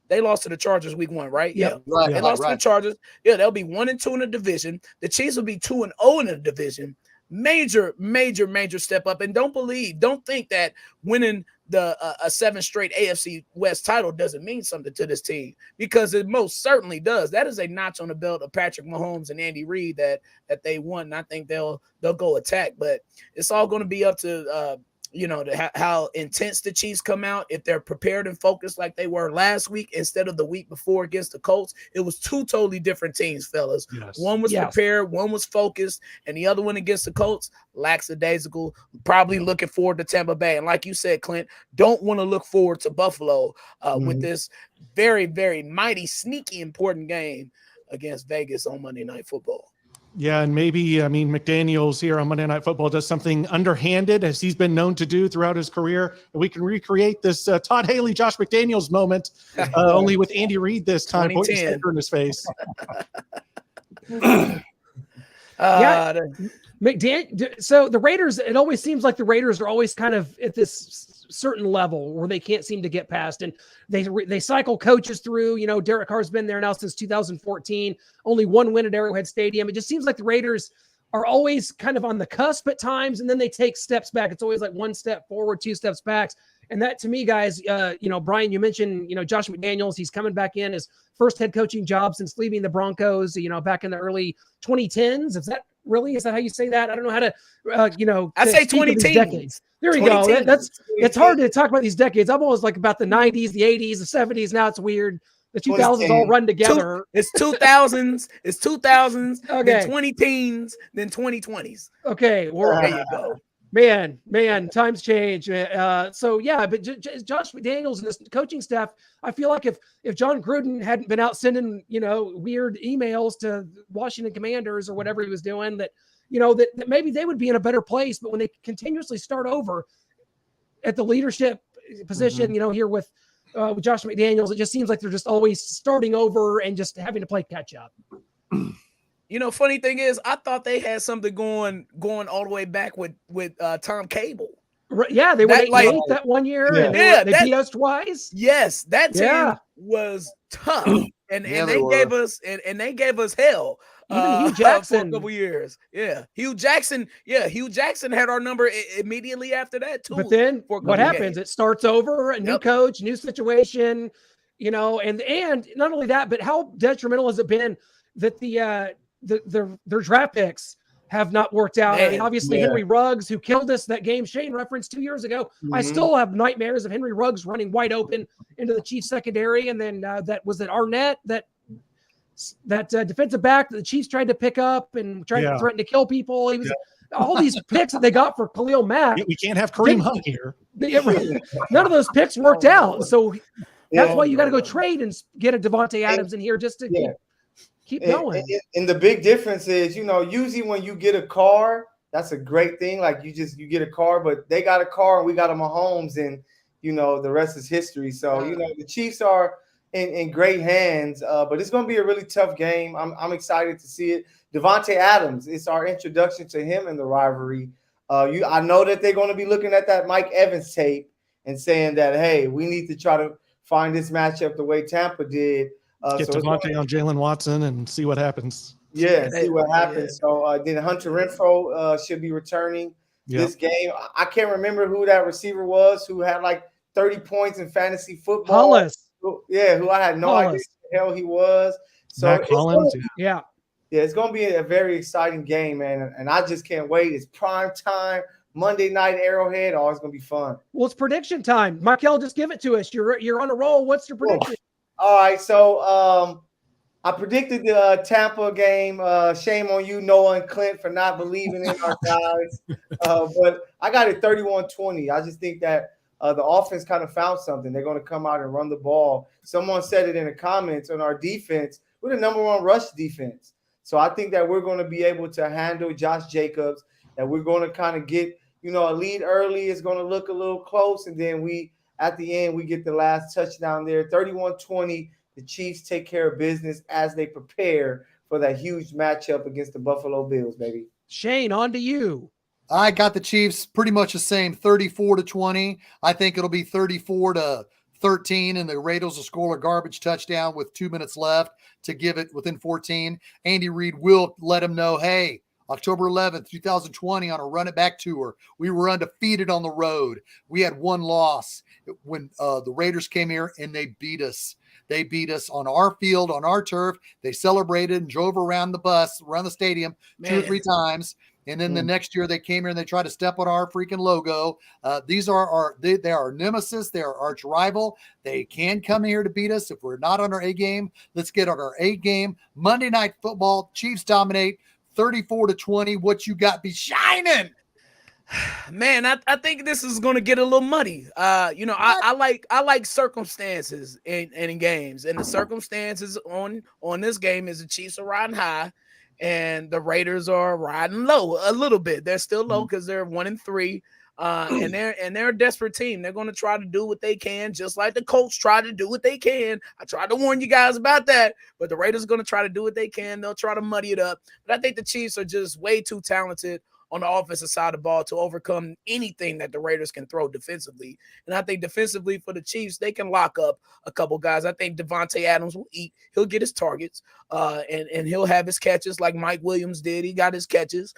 They lost to the Chargers week 1, right? Yeah, right. They lost to the Chargers. Yeah, they'll be 1-2 in the division. The Chiefs will be 2-0 in the division. Major step up. And don't think that winning a 7 straight AFC West title doesn't mean something to this team, because it most certainly does. That is a notch on the belt of Patrick Mahomes and Andy Reid that they won. And I think they'll go attack, but it's all going to be up to how intense the Chiefs come out. If they're prepared and focused like they were last week instead of the week before against the Colts, it was two totally different teams, fellas. Yes. One was prepared, one was focused, and the other one against the Colts, lackadaisical, probably looking forward to Tampa Bay. And like you said, Clint, don't want to look forward to Buffalo with this very, very mighty, sneaky, important game against Vegas on Monday Night Football. Yeah, and maybe, McDaniels here on Monday Night Football does something underhanded, as he's been known to do throughout his career. And we can recreate this Todd Haley, Josh McDaniels moment, only with Andy Reid this time, pointing his finger in his face. So the Raiders, it always seems like the Raiders are always kind of at this certain level where they can't seem to get past, and they cycle coaches through. Derek Carr's been there now since 2014, only one win at Arrowhead Stadium. It just seems like the Raiders are always kind of on the cusp at times, and then they take steps back. It's always like one step forward, two steps back. And that, to me, guys, Brian, you mentioned, Josh McDaniels, he's coming back in his first head coaching job since leaving the Broncos, back in the early 2010s. Is that how you say that? I don't know how to, I say 2010 decades. There you go. It's hard to talk about these decades. I'm always like about the 90s, the 80s, the 70s. Now it's weird. The 2000s all run together. It's 2000s. It's 2000s. Okay. Then 20 teens. Then 2020s. Okay. Well, there you go. Man, times change. So yeah, but Josh McDaniels and this coaching staff, I feel like if John Gruden hadn't been out sending, weird emails to Washington Commanders or whatever he was doing, that maybe they would be in a better place. But when they continuously start over at the leadership position, here with Josh McDaniels, it just seems like they're just always starting over and just having to play catch up. Funny thing is, I thought they had something going all the way back with Tom Cable. Right, yeah, they were 8-8 that one year, and they beat us twice. Yes, that team was tough, and they gave us hell. Even Hugh Jackson for a couple years. Yeah, Hugh Jackson had our number immediately after that too. But then what happens? It starts over, a new coach, new situation, and not only that, but how detrimental has it been that their draft picks have not worked out. I mean, obviously Henry Ruggs, who killed us that game Shane referenced 2 years ago. I still have nightmares of Henry Ruggs running wide open into the Chiefs secondary. And then that was Arnett, that defensive back that the Chiefs tried to pick up and tried to threaten to kill people. He was all these picks that they got for Khalil Mack. We can't have Kareem Hunt here. None of those picks worked out. So that's why you got to go trade and get a Devontae Adams in here just to keep going. And the big difference is, usually when you get a car, that's a great thing. Like you get a car, but they got a car and we got a Mahomes, and the rest is history. So the Chiefs are in great hands, but it's going to be a really tough game. I'm excited to see it. Devontae Adams, it's our introduction to him in the rivalry. I know that they're going to be looking at that Mike Evans tape and saying that, hey, we need to try to find this matchup the way Tampa did. Get Devontae on Jalen Watson and see what happens. Yeah, see what happens. So then Hunter Renfrow should be returning this game. I can't remember who that receiver was who had like 30 points in fantasy football. Hollis. Who I had no idea who the hell he was. So it's going to be a very exciting game, man. And I just can't wait. It's prime time. Monday night Arrowhead. Oh, it's going to be fun. Well, it's prediction time. Michael, just give it to us. You're on a roll. What's your prediction? All right, so I predicted the Tampa game. Shame on you, Noah and Clint, for not believing in our guys. But I got it 31-20. I just think that the offense kind of found something. They're going to come out and run the ball. Someone said it in the comments on our defense. We're the number one rush defense. So I think that we're going to be able to handle Josh Jacobs, that we're going to kind of get, a lead early. It's going to look a little close, and then at the end, we get the last touchdown there. 31-20, the Chiefs take care of business as they prepare for that huge matchup against the Buffalo Bills, baby. Shane, on to you. I got the Chiefs pretty much the same, 34-20. I think it'll be 34-13, and the Raiders will score a garbage touchdown with 2 minutes left to give it within 14. Andy Reid will let them know, hey, October 11th, 2020, on a run-it-back tour, we were undefeated on the road. We had one loss when the Raiders came here, and they beat us. They beat us on our field, on our turf. They celebrated and drove around the stadium 2 or 3 times. And then the next year they came here and they tried to step on our freaking logo. These are they are nemesis. They are arch rival. They can come here to beat us if we're not on our A game. Let's get on our A game. Monday Night Football. Chiefs dominate 34-20. What you got? Be shining. Man, I think this is going to get a little muddy. I like circumstances in games, and the circumstances on this game is the Chiefs are riding high, and the Raiders are riding low a little bit. They're still low because they're 1-3, and they're a desperate team. They're going to try to do what they can, just like the Colts try to do what they can. I tried to warn you guys about that, but the Raiders are going to try to do what they can. They'll try to muddy it up, but I think the Chiefs are just way too talented on the offensive side of the ball to overcome anything that the Raiders can throw defensively. And I think defensively for the Chiefs, they can lock up a couple guys. I think Devontae Adams will eat. He'll get his targets, and he'll have his catches like Mike Williams did. He got his catches.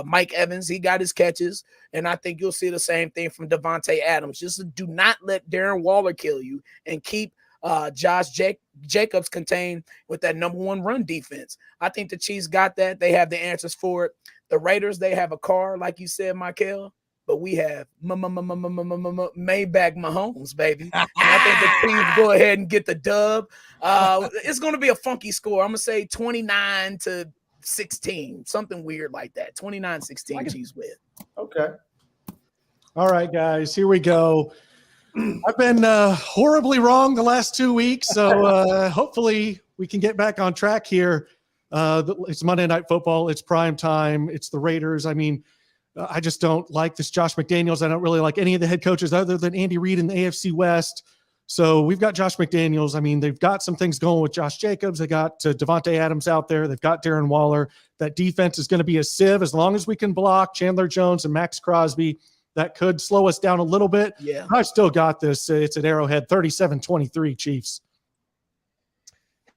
Mike Evans, he got his catches. And I think you'll see the same thing from Devontae Adams. Just do not let Darren Waller kill you, and keep Josh Jacobs contained with that number one run defense. I think the Chiefs got that. They have the answers for it. The Raiders, they have a car, like you said, Michael, but we have Maybach Mahomes, baby. And I think the Chiefs go ahead and get the dub. It's going to be a funky score. I'm going to say 29-16, something weird like that. 29-16 Chiefs win. Okay. All right, guys, here we go. I've been horribly wrong the last 2 weeks, so hopefully we can get back on track here. It's Monday Night Football. It's prime time. It's the Raiders. I mean, I just don't like this Josh McDaniels. I don't really like any of the head coaches other than Andy Reid in the AFC West. So we've got Josh McDaniels. I mean, they've got some things going with Josh Jacobs. They got Devontae Adams out there. They've got Darren Waller. That defense is going to be a sieve as long as we can block Chandler Jones and Max Crosby. That could slow us down a little bit. Yeah. I've still got this. It's at Arrowhead, 37-23 Chiefs.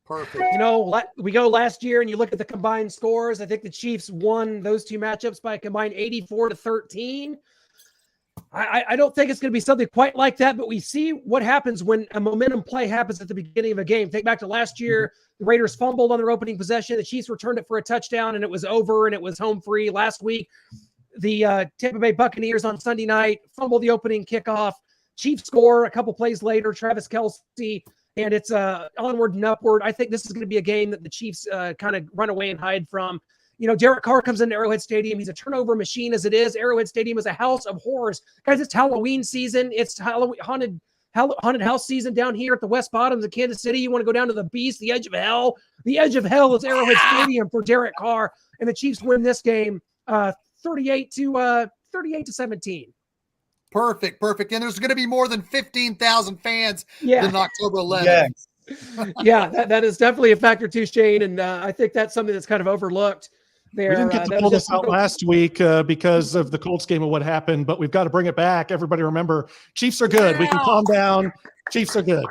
Perfect. You know, we go last year and you look at the combined scores. I think the Chiefs won those two matchups by a combined 84-13. I don't think it's going to be something quite like that, but we see what happens when a momentum play happens at the beginning of a game. Think back to last year. The Raiders fumbled on their opening possession. The Chiefs returned it for a touchdown, and it was over, and it was home free. Last week, the Tampa Bay Buccaneers on Sunday night fumbled the opening kickoff. Chiefs score a couple plays later, Travis Kelce, and it's onward and upward. I think this is going to be a game that the Chiefs kind of run away and hide from. You know, Derek Carr comes into Arrowhead Stadium. He's a turnover machine as it is. Arrowhead Stadium is a house of horrors. Guys, it's Halloween season. It's haunted house season down here at the West Bottoms of Kansas City. You want to go down to the Beast, the edge of hell. The edge of hell is Arrowhead Stadium for Derek Carr. And the Chiefs win this game 38-17. Perfect. And there's going to be more than 15,000 fans than October 11th. Yes. Yeah, that is definitely a factor too, Shane. And I think that's something that's kind of overlooked there. We didn't get to pull this out last week because of the Colts game and what happened, but we've got to bring it back. Everybody remember, Chiefs are good. We can calm down. Chiefs are good.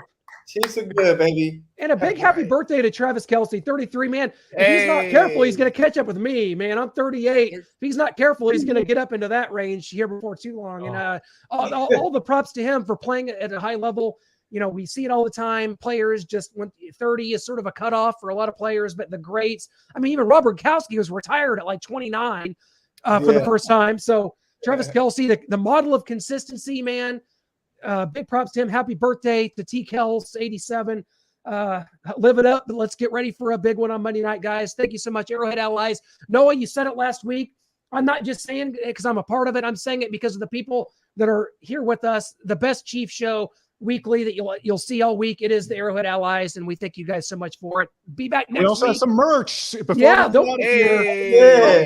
Chiefs are good, baby. And a big happy birthday to Travis Kelce, 33, man. If he's not careful, he's going to catch up with me, man. I'm 38. If he's not careful, he's going to get up into that range here before too long. And all the props to him for playing at a high level. You know, we see it all the time. Players just went 30 is sort of a cutoff for a lot of players, but the greats, I mean, even Rob Gronkowski was retired at like 29 for the first time. So Travis Kelce, the model of consistency, man. Big props to him. Happy birthday to T. Kels, 87. Live it up, but let's get ready for a big one on Monday night, guys. Thank you so much, Arrowhead Allies. Noah, you said it last week. I'm not just saying it because I'm a part of it. I'm saying it because of the people that are here with us. The best Chief show weekly that you'll see all week. It is the Arrowhead Allies, and we thank you guys so much for it. Be back next week. We also have some merch. Don't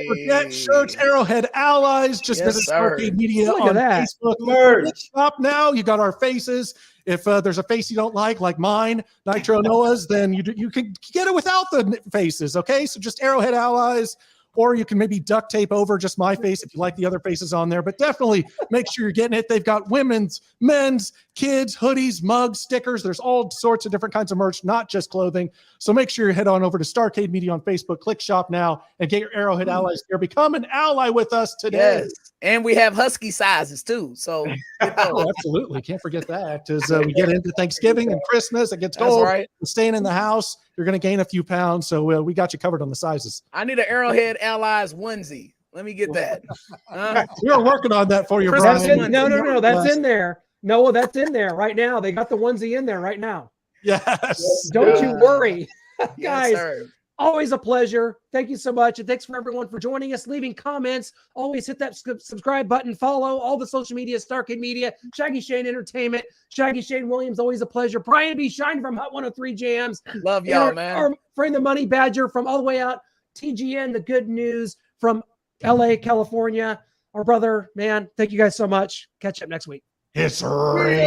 forget shirts, Arrowhead Allies. Just visit Starcade Media on Facebook. Merch. Shop now. You got our faces. If there's a face you don't like mine, Nitro Noah's, then you can get it without the faces, okay? So just Arrowhead Allies. Or you can maybe duct tape over just my face if you like the other faces on there. But definitely make sure you're getting it. They've got women's, men's, kids, hoodies, mugs, stickers. There's all sorts of different kinds of merch, not just clothing. So make sure you head on over to Starcade Media on Facebook. Click shop now and get your Arrowhead Allies here. Become an ally with us today. Yes. And we have husky sizes too. So absolutely. Can't forget that. As we get into Thanksgiving and Christmas, it gets cold. Right. Staying in the house, you're going to gain a few pounds. So we got you covered on the sizes. I need an Arrowhead Allies onesie. Let me get that. We were working on that for you, Christmas Brian. money. No, that's in there. Noah, that's in there right now. They got the onesie in there right now. Yes. Don't you worry. Yes, Guys, sir. always a pleasure. Thank you so much. And thanks for everyone for joining us, leaving comments. Always hit that subscribe button, follow all the social media, Starcade Media, Shaggy Shane Entertainment, Shaggy Shane Williams. Always a pleasure. Brian B. Shine from Hot 103 Jams. Love y'all, And man. Our friend, the Money Badger from all the way out, TGN, the good news from LA, California. Our brother, man, thank you guys so much. Catch up next week. It's Raiders.